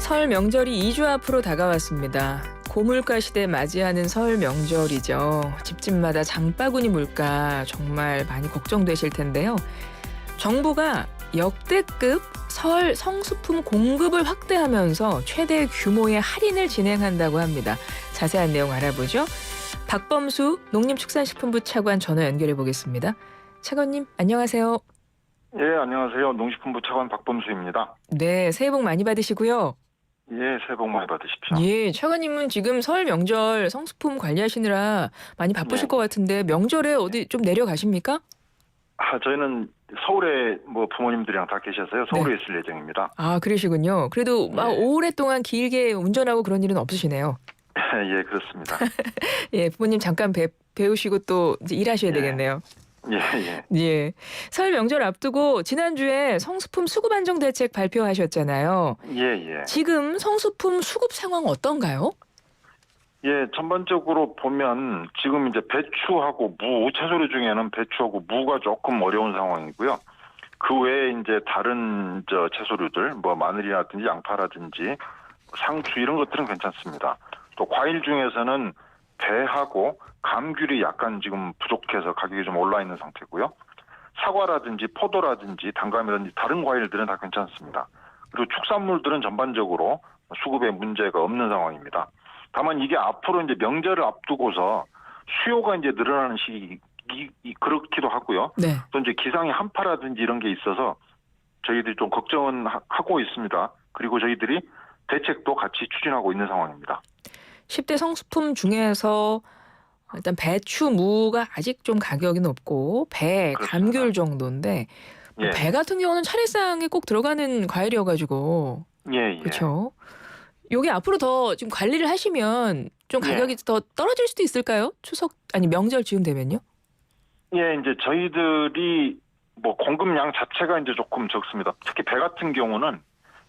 설 명절이 2주 앞으로 다가왔습니다. 고물가 시대 맞이하는 설 명절이죠. 집집마다 장바구니 물가 정말 많이 걱정되실 텐데요. 정부가 역대급 설 성수품 공급을 확대하면서 최대 규모의 할인을 진행한다고 합니다. 자세한 내용 알아보죠. 박범수 농림축산식품부 차관 전화 연결해 보겠습니다. 차관님 안녕하세요. 예, 안녕하세요. 농식품부 차관 박범수입니다. 네, 새해 복 많이 받으시고요. 예, 새해 복 많이 받으십시오. 예, 차관님은 지금 설 명절 성수품 관리하시느라 많이 바쁘실 네. 것 같은데 명절에 어디 좀 내려가십니까? 저희는 서울에 부모님들이랑 다 계셔서요. 서울에 있을 예정입니다. 아, 그러시군요. 그래도 막 네. 오랫동안 길게 운전하고 그런 일은 없으시네요. 예, 그렇습니다. 예, 부모님 잠깐 배우시고 또 이제 일하셔야 예. 되겠네요. 예, 예. 예. 설 명절 앞두고 지난주에 성수품 수급 안정 대책 발표하셨잖아요. 예, 예. 지금 성수품 수급 상황 어떤가요? 예, 전반적으로 보면 지금 이제 배추하고 무, 채소류 중에는 배추하고 무가 조금 어려운 상황이고요. 그 외에 이제 다른 채소류들, 마늘이라든지 양파라든지 상추 이런 것들은 괜찮습니다. 또 과일 중에서는 배하고 감귤이 약간 지금 부족해서 가격이 좀 올라 있는 상태고요. 사과라든지 포도라든지 단감이라든지 다른 과일들은 다 괜찮습니다. 그리고 축산물들은 전반적으로 수급에 문제가 없는 상황입니다. 다만 이게 앞으로 이제 명절을 앞두고서 수요가 이제 늘어나는 시기 그렇기도 하고요. 네. 또 이제 기상의 한파라든지 이런 게 있어서 저희들이 좀 걱정은 하고 있습니다. 그리고 저희들이 대책도 같이 추진하고 있는 상황입니다. 10대 성수품 중에서 일단 배추, 무가 아직 좀 가격이 높고 배, 그렇습니다. 감귤 정도인데 예. 배 같은 경우는 차례상에 꼭 들어가는 과일이어가지고 예, 예. 그렇죠. 요게 앞으로 더 지금 관리를 하시면 좀 가격이 더 떨어질 수도 있을까요? 명절 즈음 되면요? 예, 이제 저희들이 공급량 자체가 이제 조금 적습니다. 특히 배 같은 경우는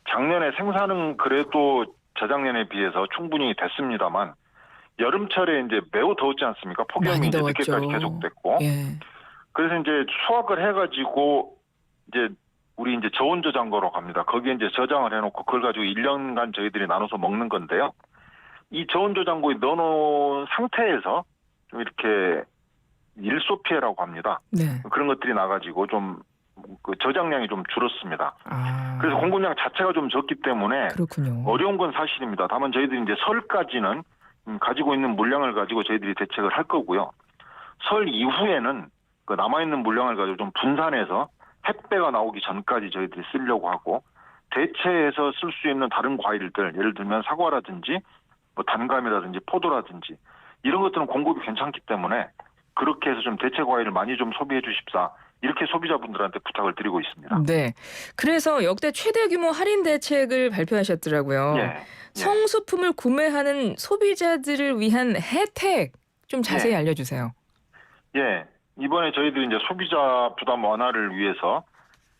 작년에 생산은 그래도 저작년에 비해서 충분히 됐습니다만 여름철에 이제 매우 더웠지 않습니까? 폭염이 많이 이제 더웠죠. 늦게까지 계속됐고 예. 그래서 이제 수확을 해가지고 이제 우리 이제 저온 저장고로 갑니다. 거기에 이제 저장을 해놓고 그걸 가지고 1년간 저희들이 나눠서 먹는 건데요. 이 저온 저장고에 넣어놓은 상태에서 좀 이렇게 일소 피해라고 합니다. 네. 그런 것들이 나가지고 좀 그 저장량이 좀 줄었습니다. 아. 그래서 공급량 자체가 좀 적기 때문에 그렇군요. 어려운 건 사실입니다. 다만 저희들이 이제 설까지는 가지고 있는 물량을 가지고 저희들이 대책을 할 거고요. 설 이후에는 그 남아있는 물량을 가지고 좀 분산해서 햇배가 나오기 전까지 저희들이 쓰려고 하고 대체해서 쓸 수 있는 다른 과일들 예를 들면 사과라든지 단감이라든지 포도라든지 이런 것들은 공급이 괜찮기 때문에 그렇게 해서 좀 대체 과일을 많이 좀 소비해 주십사 이렇게 소비자분들한테 부탁을 드리고 있습니다. 네. 그래서 역대 최대 규모 할인 대책을 발표하셨더라고요. 예. 성수품을 구매하는 소비자들을 위한 혜택 좀 자세히 알려주세요. 예. 이번에 저희들이 이제 소비자 부담 완화를 위해서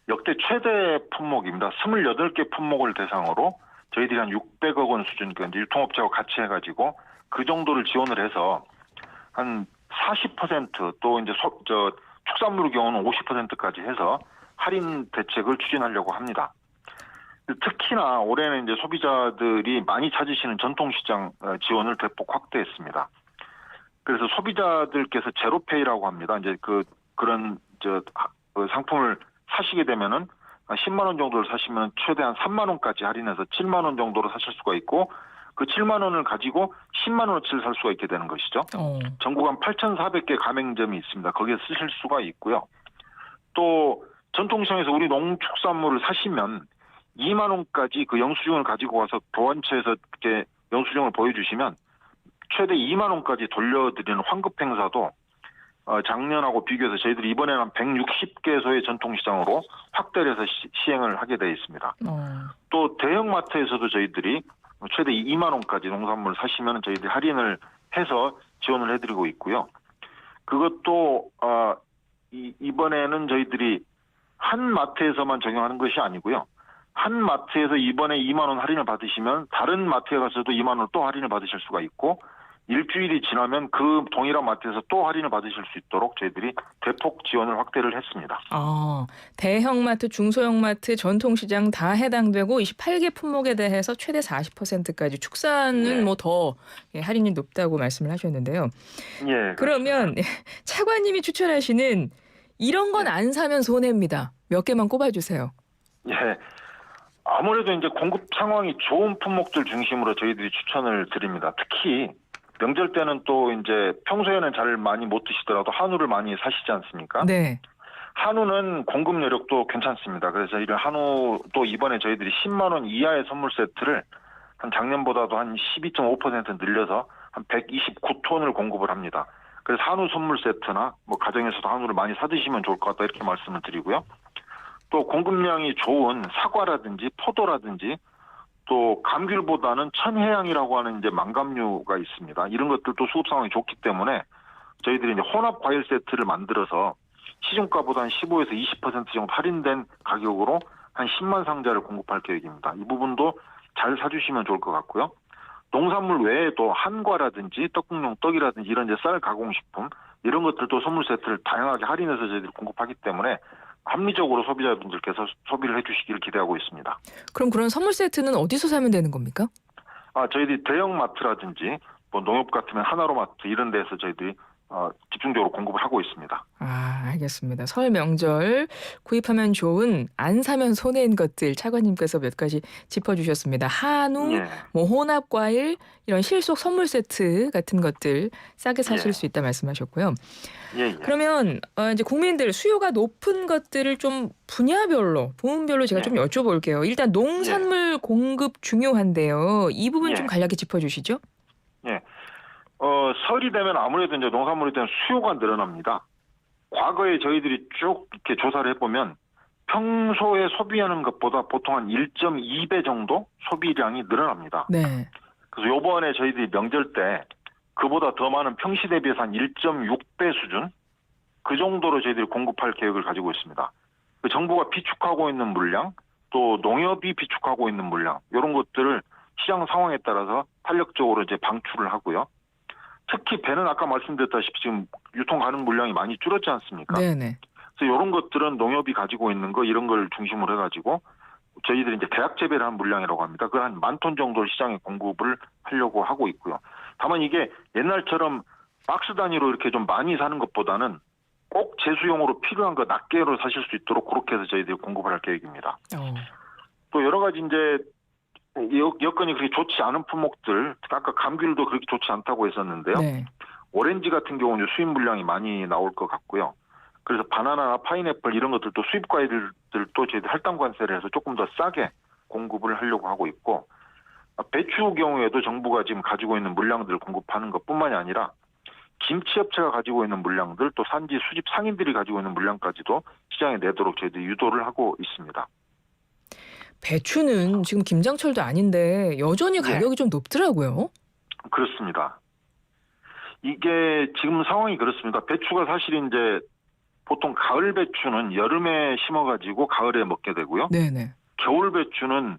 역대 최대 품목입니다. 28개 품목을 대상으로 저희들이 한 600억 원 수준, 그러니까 유통업체와 같이 해가지고 그 정도를 지원을 해서 한 40%또 이제 축산물 경우는 50%까지 해서 할인 대책을 추진하려고 합니다. 특히나 올해는 이제 소비자들이 많이 찾으시는 전통시장 지원을 대폭 확대했습니다. 그래서 소비자들께서 제로페이라고 합니다. 이제 그런 상품을 사시게 되면은 10만 원 정도를 사시면 최대한 3만 원까지 할인해서 7만 원 정도로 사실 수가 있고 그 7만 원을 가지고 10만 원어치를 살 수가 있게 되는 것이죠. 전국 한 8,400개 가맹점이 있습니다. 거기에 쓰실 수가 있고요. 또 전통시장에서 우리 농축산물을 사시면 2만 원까지 그 영수증을 가지고 와서 보안처에서 이렇게 영수증을 보여주시면 최대 2만 원까지 돌려드리는 환급 행사도 작년하고 비교해서 저희들이 이번에는 한 160개소의 전통시장으로 확대를 해서 시행을 하게 되어 있습니다. 또 대형마트에서도 저희들이 최대 2만 원까지 농산물을 사시면 저희들이 할인을 해서 지원을 해드리고 있고요. 그것도 이번에는 저희들이 한 마트에서만 적용하는 것이 아니고요. 한 마트에서 이번에 2만 원 할인을 받으시면 다른 마트에 가서도 2만 원 또 할인을 받으실 수가 있고 일주일이 지나면 그 동일한 마트에서 또 할인을 받으실 수 있도록 저희들이 대폭 지원을 확대를 했습니다. 대형마트, 중소형마트, 전통시장 다 해당되고 28개 품목에 대해서 최대 40%까지 축사는 예. 뭐 더 할인이 높다고 말씀을 하셨는데요. 예. 그러면 차관님이 추천하시는 이런 건 안 사면 손해입니다. 몇 개만 꼽아주세요. 예. 아무래도 이제 공급 상황이 좋은 품목들 중심으로 저희들이 추천을 드립니다. 특히 명절 때는 또 이제 평소에는 잘 많이 못 드시더라도 한우를 많이 사시지 않습니까? 네. 한우는 공급 여력도 괜찮습니다. 그래서 이런 한우도 이번에 저희들이 10만 원 이하의 선물 세트를 한 작년보다도 한 12.5% 늘려서 한 129톤을 공급을 합니다. 그래서 한우 선물 세트나 뭐 가정에서도 한우를 많이 사드시면 좋을 것 같다 이렇게 말씀을 드리고요. 또 공급량이 좋은 사과라든지 포도라든지 또 감귤보다는 천혜향이라고 하는 이제 망감류가 있습니다. 이런 것들도 수급 상황이 좋기 때문에 저희들이 이제 혼합 과일 세트를 만들어서 시중가보다 한 15에서 20% 정도 할인된 가격으로 한 10만 상자를 공급할 계획입니다. 이 부분도 잘 사주시면 좋을 것 같고요. 농산물 외에도 한과라든지 떡국용 떡이라든지 이런 이제 쌀 가공식품 이런 것들도 선물 세트를 다양하게 할인해서 저희들이 공급하기 때문에 합리적으로 소비자분들께서 소비를 해주시기를 기대하고 있습니다. 그럼 그런 선물 세트는 어디서 사면 되는 겁니까? 저희들이 대형마트라든지 뭐 농협 같으면 하나로마트 이런 데서 저희들이 집중적으로 공급을 하고 있습니다. 알겠습니다. 설 명절 구입하면 좋은 안 사면 손해인 것들 차관님께서 몇 가지 짚어주셨습니다. 한우, 예. 뭐 혼합 과일 이런 실속 선물 세트 같은 것들 싸게 사실 예. 수 있다 말씀하셨고요. 예. 그러면 이제 국민들 수요가 높은 것들을 좀 분야별로 부문별로 제가 좀 여쭤볼게요. 일단 농산물 공급 중요한데요. 이 부분 좀 간략히 짚어주시죠. 예. 설이 되면 아무래도 이제 농산물에 대한 수요가 늘어납니다. 과거에 저희들이 쭉 이렇게 조사를 해보면 평소에 소비하는 것보다 보통 한 1.2배 정도 소비량이 늘어납니다. 네. 그래서 요번에 저희들이 명절 때 그보다 더 많은 평시 대비해서 한 1.6배 수준 그 정도로 저희들이 공급할 계획을 가지고 있습니다. 그 정부가 비축하고 있는 물량 또 농협이 비축하고 있는 물량 이런 것들을 시장 상황에 따라서 탄력적으로 이제 방출을 하고요. 특히 배는 아까 말씀드렸다시피 지금 유통 가능 물량이 많이 줄었지 않습니까? 네네. 그래서 이런 것들은 농협이 가지고 있는 거 이런 걸 중심으로 해가지고 저희들이 이제 대학 재배를 한 물량이라고 합니다. 그 한 10,000톤 정도를 시장에 공급을 하려고 하고 있고요. 다만 이게 옛날처럼 박스 단위로 이렇게 좀 많이 사는 것보다는 꼭 제수용으로 필요한 거 낱개로 사실 수 있도록 그렇게 해서 저희들이 공급을 할 계획입니다. 또 여러 가지 이제 여건이 그렇게 좋지 않은 품목들, 아까 감귤도 그렇게 좋지 않다고 했었는데요. 네. 오렌지 같은 경우는 수입 물량이 많이 나올 것 같고요. 그래서 바나나나 파인애플 이런 것들도 수입 과일들도 저희들 할당 관세를 해서 조금 더 싸게 공급을 하려고 하고 있고, 배추 경우에도 정부가 지금 가지고 있는 물량들을 공급하는 것뿐만이 아니라 김치업체가 가지고 있는 물량들 또 산지 수집 상인들이 가지고 있는 물량까지도 시장에 내도록 저희들이 유도를 하고 있습니다. 배추는 지금 김장철도 아닌데 여전히 가격이 좀 높더라고요. 그렇습니다. 이게 지금 상황이 그렇습니다. 배추가 사실 이제 보통 가을 배추는 여름에 심어가지고 가을에 먹게 되고요. 네네. 겨울 배추는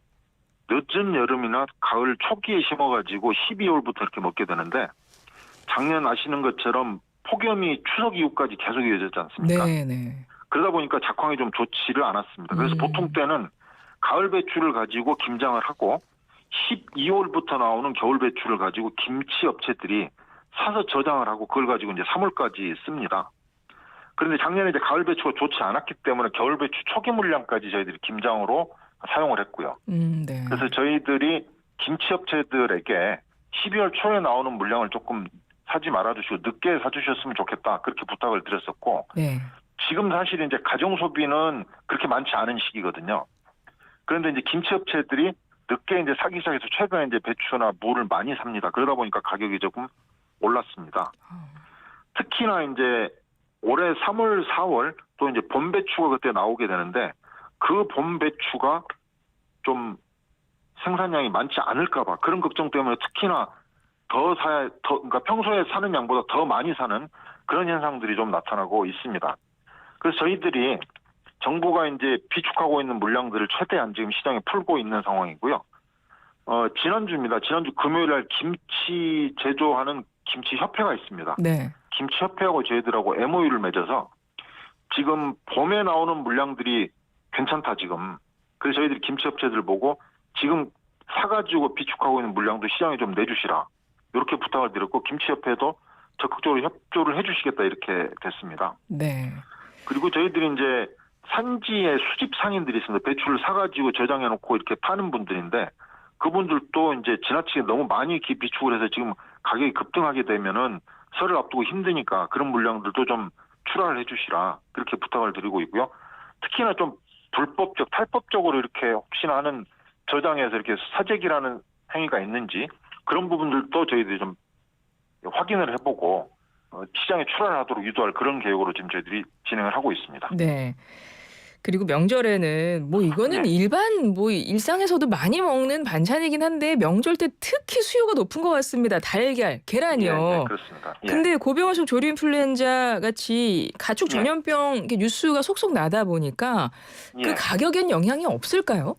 늦은 여름이나 가을 초기에 심어가지고 12월부터 이렇게 먹게 되는데 작년 아시는 것처럼 폭염이 추석 이후까지 계속 이어졌지 않습니까? 네네. 그러다 보니까 작황이 좀 좋지를 않았습니다. 그래서 보통 때는 가을 배추를 가지고 김장을 하고 12월부터 나오는 겨울 배추를 가지고 김치 업체들이 사서 저장을 하고 그걸 가지고 이제 3월까지 씁니다. 그런데 작년에 이제 가을 배추가 좋지 않았기 때문에 겨울 배추 초기 물량까지 저희들이 김장으로 사용을 했고요. 네. 그래서 저희들이 김치 업체들에게 12월 초에 나오는 물량을 조금 사지 말아주시고 늦게 사주셨으면 좋겠다 그렇게 부탁을 드렸었고 네. 지금 사실 이제 가정 소비는 그렇게 많지 않은 시기거든요. 그런데 이제 김치 업체들이 늦게 이제 사기 시작해서 최근에 이제 배추나 무를 많이 삽니다. 그러다 보니까 가격이 조금 올랐습니다. 특히나 이제 올해 3월, 4월 또 이제 봄 배추가 그때 나오게 되는데 그 봄 배추가 좀 생산량이 많지 않을까봐 그런 걱정 때문에 특히나 그러니까 평소에 사는 양보다 더 많이 사는 그런 현상들이 좀 나타나고 있습니다. 그래서 저희들이 정부가 이제 비축하고 있는 물량들을 최대한 지금 시장에 풀고 있는 상황이고요. 지난주입니다. 지난주 금요일 날 김치 제조하는 김치협회가 있습니다. 네. 김치협회하고 저희들하고 MOU를 맺어서 지금 봄에 나오는 물량들이 괜찮다 지금. 그래서 저희들이 김치업체들 보고 지금 사가지고 비축하고 있는 물량도 시장에 좀 내주시라. 이렇게 부탁을 드렸고 김치협회도 적극적으로 협조를 해주시겠다 이렇게 됐습니다. 네. 그리고 저희들이 이제 산지에 수집 상인들이 있습니다. 배추를 사가지고 저장해놓고 이렇게 파는 분들인데 그분들도 이제 지나치게 너무 많이 비축을 해서 지금 가격이 급등하게 되면은 설을 앞두고 힘드니까 그런 물량들도 좀 출하를 해주시라 그렇게 부탁을 드리고 있고요. 특히나 좀 불법적, 탈법적으로 이렇게 혹시나 하는 저장해서 이렇게 사재기라는 행위가 있는지 그런 부분들도 저희들이 좀 확인을 해보고 시장에 출하하도록 유도할 그런 계획으로 지금 저희들이 진행을 하고 있습니다. 네. 그리고 명절에는 뭐 이거는 네. 일반 뭐 일상에서도 많이 먹는 반찬이긴 한데 명절 때 특히 수요가 높은 것 같습니다. 달걀, 계란이요. 예, 그렇습니다. 예. 근데 고병원성 조류 인플루엔자 같이 가축 전염병 이렇게 뉴스가 속속 나다 보니까 그 예. 가격엔 영향이 없을까요?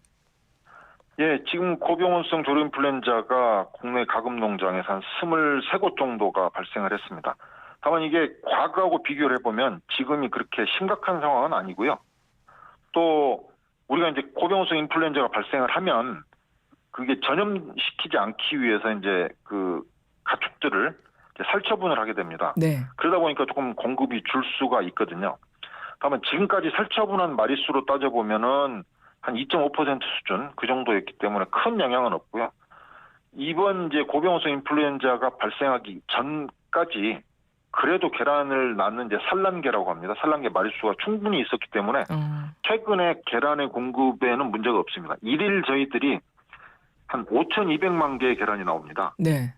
예, 지금 고병원성 조류인플루엔자가 국내 가금 농장에서 한 23곳 정도가 발생을 했습니다. 다만 이게 과거하고 비교를 해보면 지금이 그렇게 심각한 상황은 아니고요. 또 우리가 이제 고병원성 인플루엔자가 발생을 하면 그게 전염시키지 않기 위해서 이제 그 가축들을 이제 살처분을 하게 됩니다. 네. 그러다 보니까 조금 공급이 줄 수가 있거든요. 다만 지금까지 살처분한 마리수로 따져보면은 한 2.5% 수준 그 정도였기 때문에 큰 영향은 없고요. 이번 이제 고병원성 인플루엔자가 발생하기 전까지 그래도 계란을 낳는 이제 산란계라고 합니다. 산란계 마리수가 충분히 있었기 때문에 최근에 계란의 공급에는 문제가 없습니다. 일일 저희들이 한 5,200만 개의 계란이 나옵니다. 네.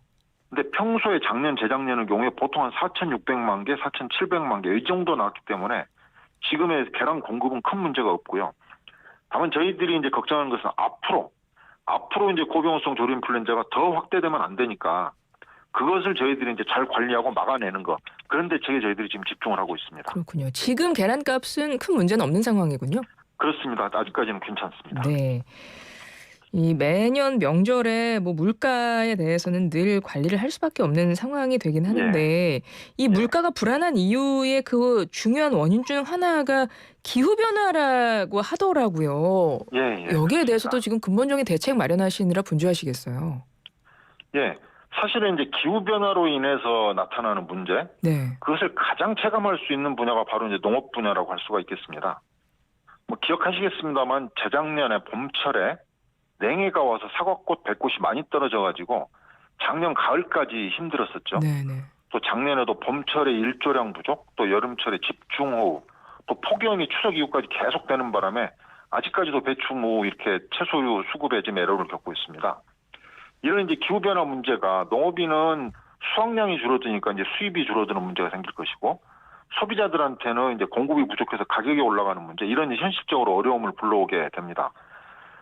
근데 평소에 작년, 재작년의 경우에 보통 한 4,600만 개, 4,700만 개 이 정도 나왔기 때문에 지금의 계란 공급은 큰 문제가 없고요. 다만 저희들이 이제 걱정하는 것은 앞으로 이제 고병원성 조류인플루엔자가 더 확대되면 안 되니까 그것을 저희들이 이제 잘 관리하고 막아내는 거. 그런 대책에 저희들이 지금 집중을 하고 있습니다. 그렇군요. 지금 계란값은 큰 문제는 없는 상황이군요. 그렇습니다. 아직까지는 괜찮습니다. 네. 이 매년 명절에 뭐 물가에 대해서는 늘 관리를 할 수밖에 없는 상황이 되긴 하는데 이 물가가 불안한 이유의 그 중요한 원인 중 하나가 기후 변화라고 하더라고요. 예, 여기에 그렇습니다. 대해서도 지금 근본적인 대책 마련하시느라 분주하시겠어요. 예. 사실은 이제 기후 변화로 인해서 나타나는 문제, 네. 그것을 가장 체감할 수 있는 분야가 바로 이제 농업 분야라고 할 수가 있겠습니다. 뭐 기억하시겠습니다만 재작년에 봄철에 냉해가 와서 사과꽃, 배꽃이 많이 떨어져가지고 작년 가을까지 힘들었었죠. 네네. 또 작년에도 봄철에 일조량 부족, 또 여름철에 집중호우, 또 폭염이 추석 이후까지 계속되는 바람에 아직까지도 배추, 무 이렇게 채소류 수급에 지금 애로를 겪고 있습니다. 이런 이제 기후 변화 문제가 농업인은 수확량이 줄어드니까 이제 수입이 줄어드는 문제가 생길 것이고 소비자들한테는 이제 공급이 부족해서 가격이 올라가는 문제 이런 이제 현실적으로 어려움을 불러오게 됩니다.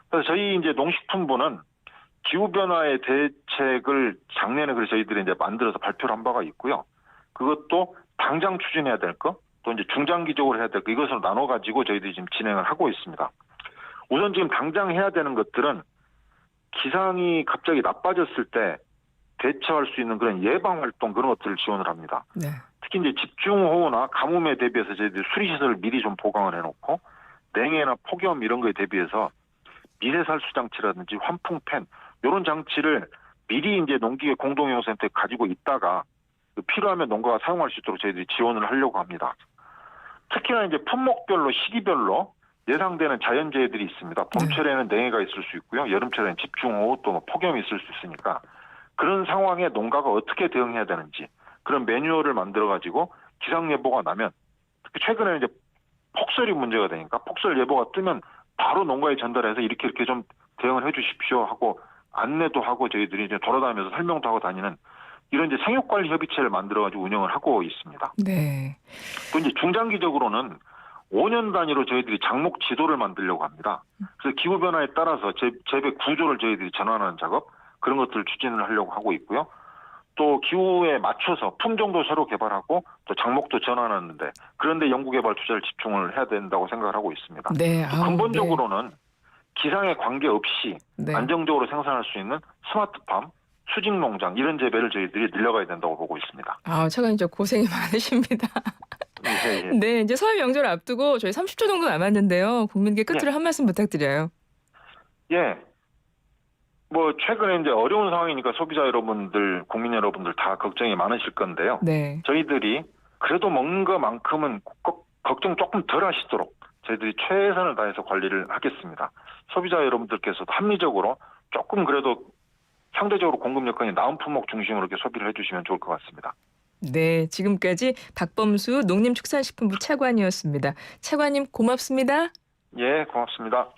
그래서 저희 이제 농식품부는 기후 변화의 대책을 작년에 그래서 저희들이 이제 만들어서 발표를 한 바가 있고요. 그것도 당장 추진해야 될 거, 또 이제 중장기적으로 해야 될 거 이것으로 나눠 가지고 저희들이 지금 진행을 하고 있습니다. 우선 지금 당장 해야 되는 것들은 기상이 갑자기 나빠졌을 때 대처할 수 있는 그런 예방 활동 그런 것들을 지원을 합니다. 네. 특히 이제 집중호우나 가뭄에 대비해서 저희들이 수리시설을 미리 좀 보강을 해놓고 냉해나 폭염 이런 거에 대비해서 미세살수 장치라든지 환풍팬 이런 장치를 미리 이제 농기계 공동이용센터에 가지고 있다가 필요하면 농가가 사용할 수 있도록 저희들이 지원을 하려고 합니다. 특히나 이제 품목별로 시기별로 예상되는 자연재해들이 있습니다. 봄철에는 냉해가 있을 수 있고요. 여름철에는 집중호우 또 뭐 폭염이 있을 수 있으니까 그런 상황에 농가가 어떻게 대응해야 되는지 그런 매뉴얼을 만들어가지고 기상예보가 나면 특히 최근에는 이제 폭설이 문제가 되니까 폭설 예보가 뜨면 바로 농가에 전달해서 이렇게 좀 대응을 해 주십시오 하고 안내도 하고 저희들이 이제 돌아다니면서 설명도 하고 다니는 이런 이제 생육관리 협의체를 만들어가지고 운영을 하고 있습니다. 네. 또 이제 중장기적으로는 5년 단위로 저희들이 장목 지도를 만들려고 합니다. 그래서 기후 변화에 따라서 재배 구조를 저희들이 전환하는 작업 그런 것들을 추진을 하려고 하고 있고요. 또 기후에 맞춰서 품종도 새로 개발하고 또 장목도 전환하는데 그런데 연구개발 투자를 집중을 해야 된다고 생각을 하고 있습니다. 네. 또 근본적으로는 기상에 관계없이 네. 안정적으로 생산할 수 있는 스마트팜, 수직 농장 이런 재배를 저희들이 늘려가야 된다고 보고 있습니다. 아, 차관님 저 고생이 많으십니다. 예, 예. 네, 이제 설 명절 앞두고 저희 30초 정도 남았는데요. 국민께 끝으로 예. 한 말씀 부탁드려요. 예. 뭐 최근에 이제 어려운 상황이니까 소비자 여러분들, 국민 여러분들 다 걱정이 많으실 건데요. 네. 저희들이 그래도 먹는 것만큼은 걱정 조금 덜 하시도록 저희들이 최선을 다해서 관리를 하겠습니다. 소비자 여러분들께서도 합리적으로 조금 그래도 상대적으로 공급 여건이 나은 품목 중심으로 이렇게 소비를 해주시면 좋을 것 같습니다. 네, 지금까지 박범수 농림축산식품부 차관이었습니다. 차관님 고맙습니다. 예, 고맙습니다.